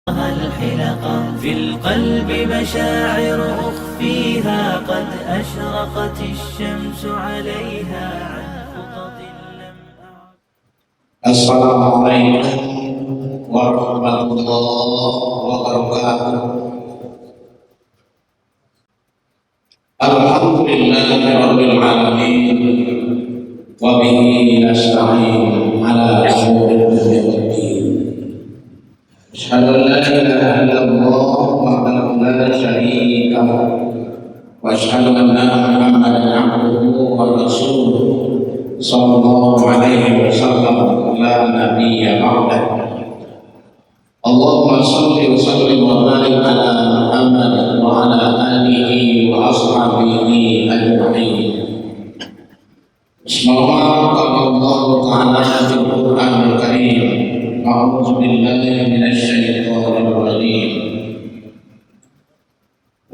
الحلقا في القلب مشاعر أخفيها قد أشرقت الشمس عليها عن خطط لم أعد. السلام عليكم ورحمة الله وبركاته. الحمد لله رب العالمين وبه نستعين على أمور الدنيا والدين. أشهد أن لا إله إلا الله وحده لا شريك له وأشهد أن محمدا عبده ورسوله صلى الله عليه وسلم لا نبي بعده. اللهم صل وسلم وبارك على محمد وعلى آله وأصحابه أجمعين. بسم الله قال الله تعالى في القرآن الكريم: أعوذ بالله من الشيطان الرجيم.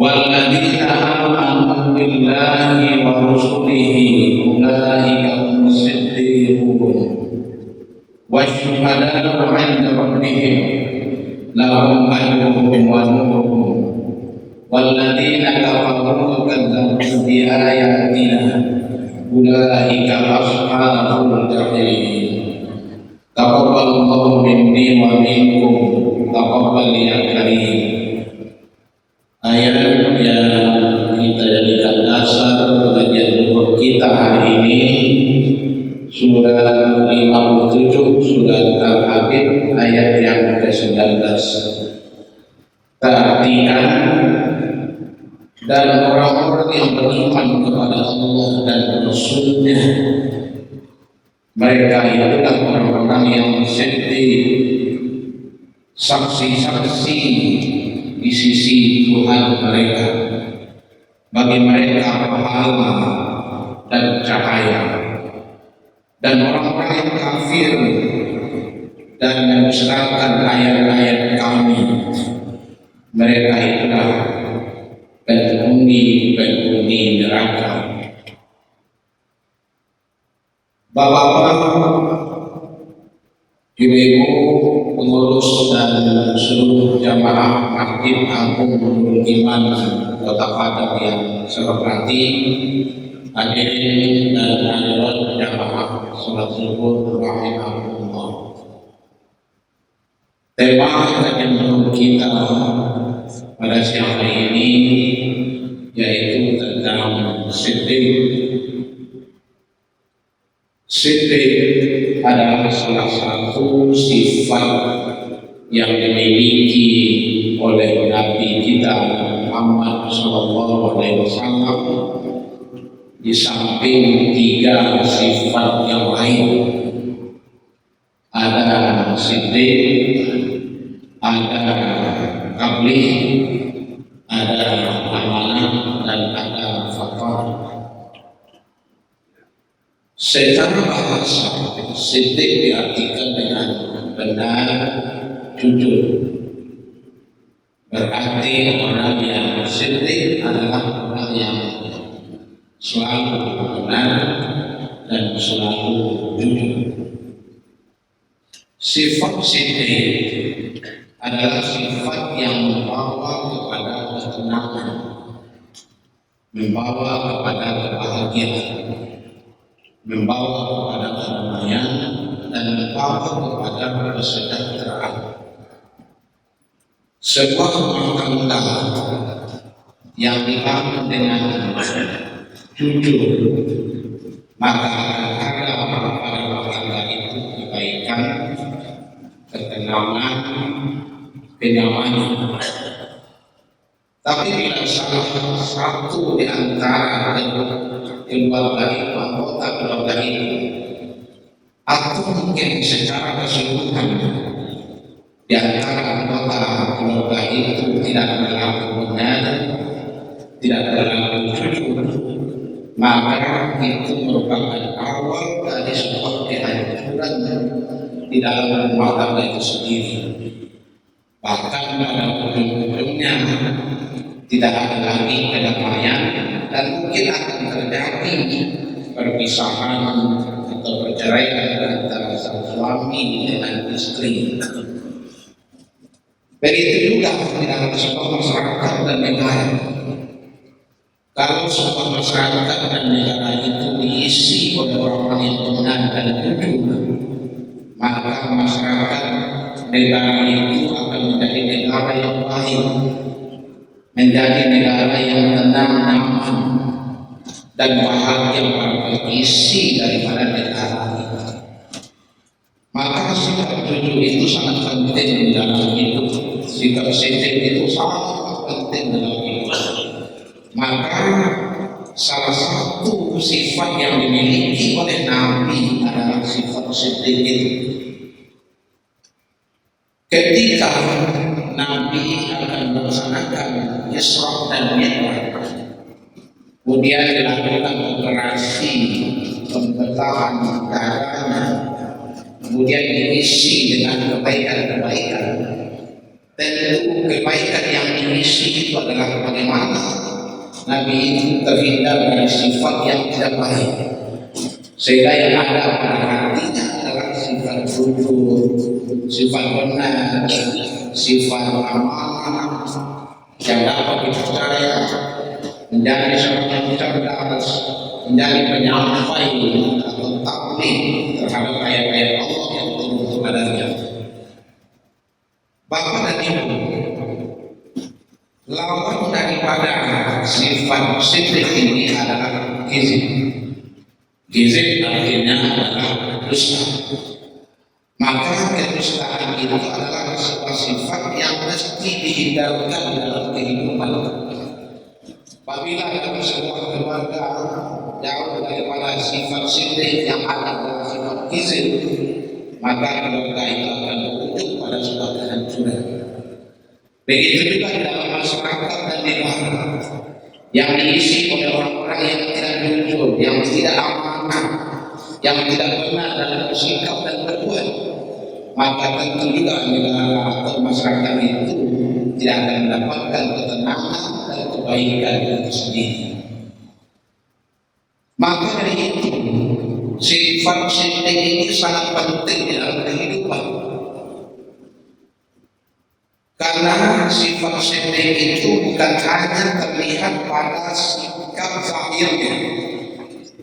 والذين آمنوا بالله ورسله أولئك هم الصديقون والشهداء عند ربهم لهم أجرهم ونورهم والذين كفروا وكذبوا بآياتنا أولئك أصحاب الجحيم. تقبل الله مني ومنكم تقبل يا كريم. Ayat yang kita jadikan dasar kajian kita hari ini surat 57 surat Al-Habib ayat yang ke-19. Perhatikan, dan orang-orang yang beriman kepada Allah dan Rasul-Nya, mereka itulah orang-orang yang sedih, saksi-saksi di sisi Tuhan mereka. Bagi mereka pahala dan cahaya. Dan orang-orang yang kafir dan mendustakan ayat-ayat kami, mereka itulah penghuni neraka. Bapak-bapak, ibu-ibu, pengurus dan seluruh jamaah Masjid Agung Nurul Iman Kota Padang yang saya hormati, hadirin dan hadirat jamaah salat subuh rahimahullah. Tema kajian kita pada siang hari ini yaitu tentang siddiq. Siddiq adalah salah satu sifat yang dimiliki oleh Nabi kita Muhammad SAW, di samping tiga sifat yang lain. Ada siddiq, ada qablih, ada amanah, dan ada fatar. Secara bahasa, siddiq diartikan dengan benar, jujur. Berarti orang yang siddiq adalah orang yang selalu benar dan selalu jujur. Sifat siddiq adalah sifat yang membawa kepada ketenangan, membawa kepada kebahagiaan, membawa kepada kedamaian, dan membawa kepada kesejahteraan. Sebuah rumah tangga yang dibangun dengan jujur, maka akan ada pada rumah tangga itu kebaikan, ketenangan, kenyamanan. Tapi bila salah satu di antara keluarga itu, anggota keluarga itu, atau mungkin secara keseluruhan di antara anggota keluarga itu tidak berlaku benar, tidak berlaku jujur, maka itu merupakan awal dari sebuah kehancuran di dalam rumah tangga itu sendiri. Bahkan pada ujung-ujungnya tidak ada lagi kedamaian, dan mungkin akan terjadi perpisahan atau perceraian antara sang suami dengan istri. Begitu juga di dalam sebuah masyarakat dan negara. Kalau sebuah masyarakat dan negara itu diisi oleh orang-orang yang benar dan jujur, maka masyarakat negara itu akan menjadi negara yang baik, menjadi negara yang tenang, nyaman, dan bahagia para isi daripada negara itu. Maka sikap jujur itu sangat penting di dalam hidup. Sikap sensitif itu sangat penting dalam hidup. Maka salah satu sifat yang dimiliki oleh Nabi adalah sifat sensitif. Ketika Nabi akan melaksanakan Isra dan Mi'raj, kemudian dilakukan operasi pembedahan darahnya, kemudian diisi dengan kebaikan-kebaikan. Tentu kebaikan yang diisi itu adalah bagaimana Nabi itu terhindar dari sifat yang tidak baik, sehingga yang ada pada hatinya adalah sifat jujur, sifat benar, sifat amanah yang dapat dipercaya, menjadi seorang yang cerdas, menjadi penyampai atau tabligh terhadap ayat-ayat Allah yang turun kepadanya. Bapak dan Ibu, lawan daripada sifat siddiq ini adalah kizib. Kizib artinya adalah dusta. Maka kedustaan itu adalah sebuah sifat yang mesti dihindarkan dalam kehidupan. Apabila dalam sebuah keluarga jauh daripada sifat siddiq yang ada dalam sifat kizib, maka keluarga itu akan berujung pada sebuah kehancuran. Begitu juga di dalam masyarakat dan negara yang diisi oleh orang-orang yang tidak jujur, yang tidak amanah, yang tidak benar dalam bersikap dan berbuat, maka tentu juga negara atau masyarakat itu tidak akan mendapatkan ketenangan dan kebaikan itu sendiri. Maka dari itu sifat siddiq ini sangat penting di dalam kehidupan. Karena sifat siddiq itu bukan hanya terlihat pada sikap zahirnya,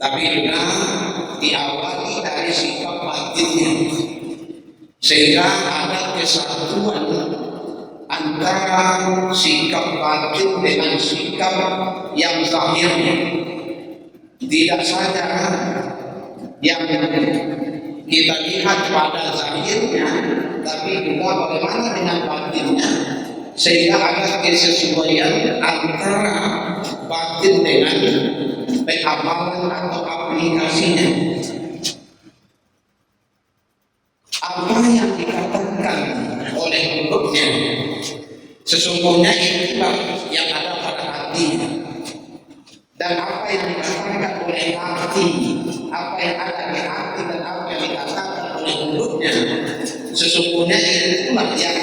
tapi juga diawali dari sikap batinnya, sehingga ada kesatuan antara sikap batin dengan sikap yang zahirnya. Tidak saja yang kita lihat pada zahirnya, tapi juga bagaimana dengan batinnya, sehingga ada kesesuaian antara batin dengan amalan atau aplikasinya. Apa yang dikatakan oleh mulutnya sesungguhnya itulah yang ada pada hatinya, dan apa yang dikatakan oleh hati, apa yang ada di hati dan apa yang dikatakan oleh mulutnya sesungguhnya itulah yang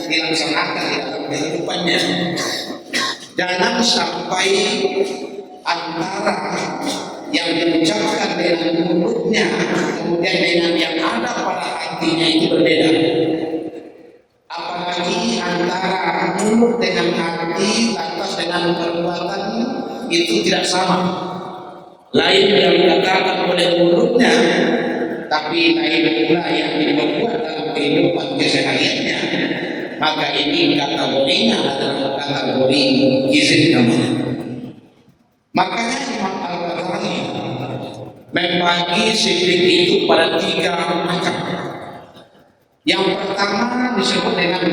dilaksanakan di dalam kehidupannya. Jangan sampai antara yang diucapkan dengan mulutnya kemudian dengan yang ada pada hatinya itu berbeda. Apalagi antara mulut dengan hati lantas dengan perbuatan itu tidak sama. Lain yang dikatakan oleh mulutnya, tapi lain pula yang diperbuat dalam kehidupan kesehariannya. Maka ini kategorinya adalah kategori kizib namanya. Makanya Imam Al-Ghazali membagi siddiq itu pada 3 macam. Yang pertama disebut dengan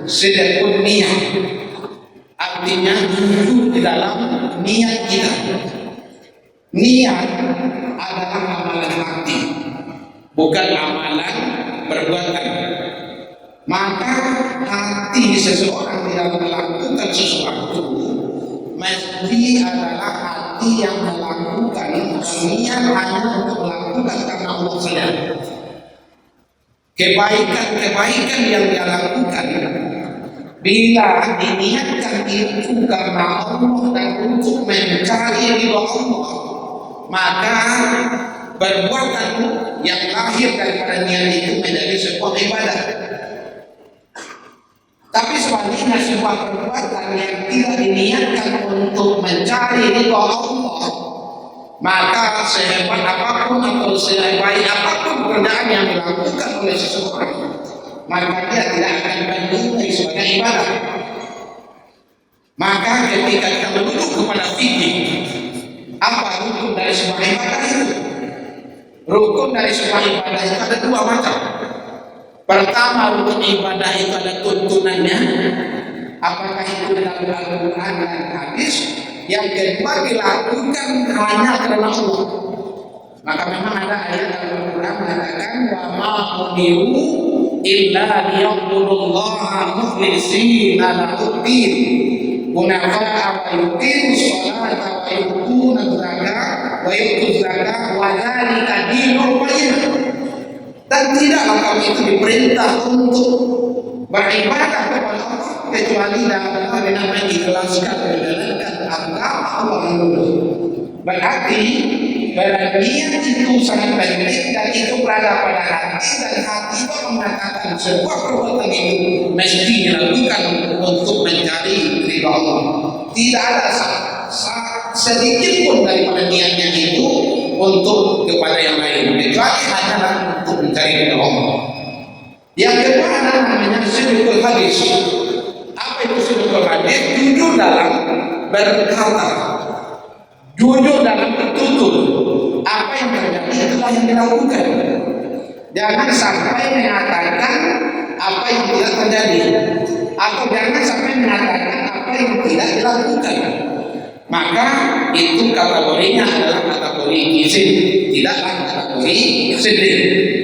sidqun niyah, artinya jujur di dalam niat kita. Niat adalah amalan hati, bukan amalan perbuatan. Maka hati seseorang di dalam melakukan sesuatu mesti adalah hati yang melakukan, niat hanya untuk melakukan karena Allah saja. Kebaikan-kebaikan yang dia lakukan bila diniatkan itu karena Allah dan untuk mencari ridha Allah, maka perbuatan yang lahir daripada niat itu menjadi sebuah ibadah. Tapi sebaliknya sebuah perbuatan yang tidak diniatkan untuk mencari ridha Allah, maka sehebat apapun atau sebaik apapun pekerjaan yang dilakukan oleh seseorang, maka dia tidak akan bernilai sebagai ibadah. Maka ketika kita menuju kepada fikih, apa rukun dari sebuah ibadah itu? Rukun dari sebuah ibadah itu ada dua macam. Pertama, rukun ibadah itu ada tuntunannya, apakah itu dalam Al-Quran dan hadis. Yang kedua, dilakukan hanya karena Allah. Maka memang ada ayat dalam Al-Quran mengatakan wa ma umiru illa liya'budullaha mukhlishina lahu-d-din hunafa'a wa yuqimus sholata wa yu'tuna zakata wa dzalika dinul qayyim. Dan tidaklah kami itu diperintah untuk beribadah kepada Allah kecuali dalam hal yang mengikhlaskan menjalankan agama Allah yang lurus. Berarti niat itu sangat penting dan itu berada pada hati, dan hati itu mengatakan sebuah perbuatan itu mesti dilakukan untuk mencari ridha Allah. Tidak ada sedikit pun daripada niatnya itu untuk kepada yang lain, kecuali hanyalah untuk mencari ridha Allah. Yang kedua adalah namanya sidqul hadis. Apa itu sidqul hadis? Jujur dalam berkata, jujur dalam bertutur. Apa yang terjadi itulah yang dilakukan. Jangan sampai mengatakan apa yang tidak terjadi, atau jangan sampai mengatakan apa yang tidak dilakukan. Maka itu kategorinya adalah kategori kizib, tidaklah kategori sidq.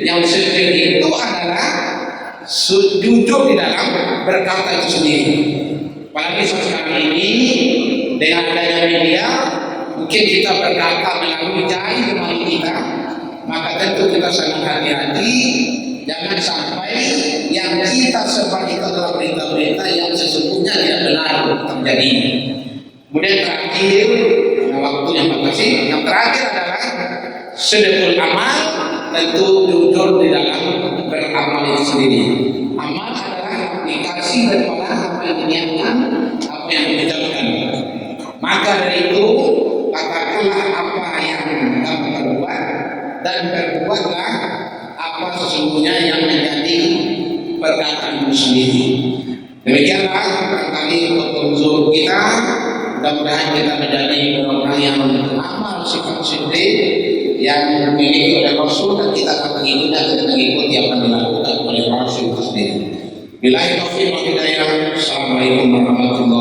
Yang sidq itu adalah jujur di dalam berkata itu sendiri. Apalagi sekarang ini dengan adanya media, mungkin kita berkata melalui jari kita, maka tentu kita sangat hati-hati. Jangan sampai yang kita sebar itu adalah berita-berita yang sesungguhnya tidak benar terjadi. Kemudian terakhir, waktu yang batasi, yang terakhir adalah sidqul amal, tentu jujur di dalam beramal itu sendiri. Amal adalah aplikasi daripada apa yang diniatkan, apa yang diucapkan. Maka dari itu, katakanlah apa yang kamu perbuat dan perbuatlah apa sesungguhnya yang menjadi perkataanmu sendiri. Demikianlah barangkali petunjuk kita. Mudah-mudahan kita menjadi orang yang beramal sifat sidq yang dimiliki oleh Rasul, dan kita akan mengikuti apa yang dilakukan oleh Rasul sendiri. Billahi taufiq wal hidayah. Assalamualaikum warahmatullahi wabarakatuh.